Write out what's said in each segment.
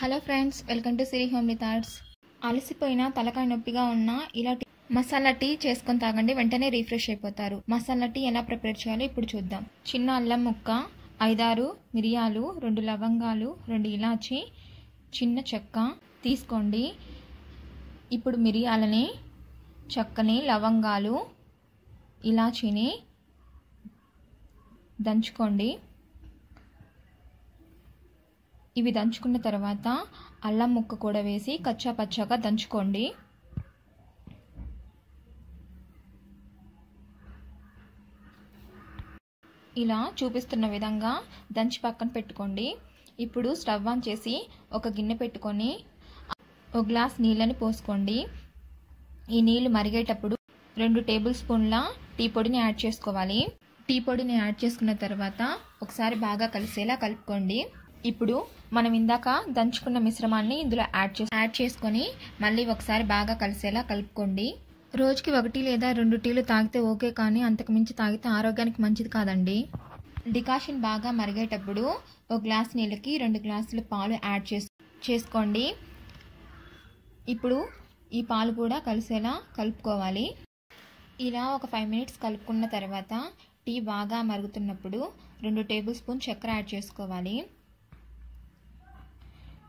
Hello friends, welcome to Siri homely thoughts. అలసిపోయినా తలకాయ నొప్పిగా ఉన్నా ఇలా మసాలా టీ చేసుకొని తాగండి, వెంటనే రిఫ్రెష్ అయిపోతారు. మసాలా టీ ఎలా ప్రిపేర్ చేయాలో ఇప్పుడు చూద్దాం. చిన్న అల్లం ముక్క, 5-6 మిరియాలు, 2 లవంగాలు, 2 ఇలాచి, చిన్న చెక్క తీసుకోండి. ఇప్పుడు మిరియాలని, చెక్కని, లవంగాలు, ఇలాచీని దంచుకోండి. ఇవి దంచుకున్న తర్వాత అల్లం ముక్క కూడా వేసి కచ్చా పచ్చాగా దంచుకోండి. ఇలా చూపిస్తున్న విధంగా దంచి పక్కన పెట్టుకోండి. ఇప్పుడు స్టవ్ ఆన్ చేసి ఒక గిన్నె పెట్టుకొని ఒక గ్లాస్ నీళ్ళని పోసుకోండి. ఈ నీళ్ళు మరిగేటప్పుడు 2 టేబుల్ స్పూన్ల టీ పొడిని యాడ్ చేసుకోవాలి. టీ పొడిని యాడ్ చేసుకున్న తర్వాత ఒకసారి బాగా కలిసేలా కలుపుకోండి. ఇప్పుడు మనం ఇందాక దంచుకున్న మిశ్రమాన్ని ఇందులో యాడ్ చేసుకొని మళ్ళీ ఒకసారి బాగా కలిసేలా కలుపుకోండి. రోజుకి 1 లేదా 2 టీలు తాగితే ఓకే, కానీ అంతకు మించి తాగితే ఆరోగ్యానికి మంచిది కాదండి. డికాషన్ బాగా మరిగేటప్పుడు ఒక గ్లాస్ నీళ్ళకి 2 గ్లాసుల పాలు యాడ్ చేసుకోండి. ఇప్పుడు ఈ పాలు కూడా కలిసేలా కలుపుకోవాలి. ఇలా ఒక 5 మినిట్స్ కలుపుకున్న తర్వాత టీ బాగా మరుగుతున్నప్పుడు 2 టేబుల్ స్పూన్ చక్కెర యాడ్ చేసుకోవాలి.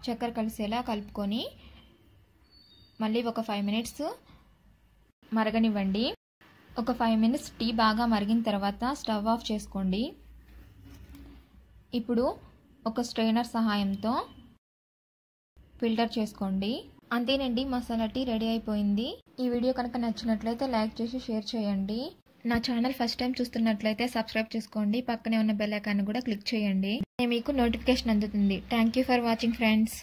చక్కెర కలిసేలా కలుపుకొని మళ్ళీ ఒక 5 మినిట్స్ మరగనివ్వండి. ఒక 5 మినిట్స్ టీ బాగా మరిగిన తర్వాత స్టవ్ ఆఫ్ చేసుకోండి. ఇప్పుడు ఒక స్ట్రైనర్ సహాయంతో ఫిల్టర్ చేసుకోండి. అంతేనండి, మసాలా టీ రెడీ అయిపోయింది. ఈ వీడియో కనుక నచ్చినట్లయితే లైక్ చేసి షేర్ చేయండి. నా ఛానల్ ఫస్ట్ టైం చూస్తున్నట్లయితే సబ్స్క్రైబ్ చేసుకోండి. పక్కనే ఉన్న బెల్ ఐకాన్ కూడా క్లిక్ చేయండి. మీకు నోటిఫికేషన్ అందుతుంది. Thank you for watching friends.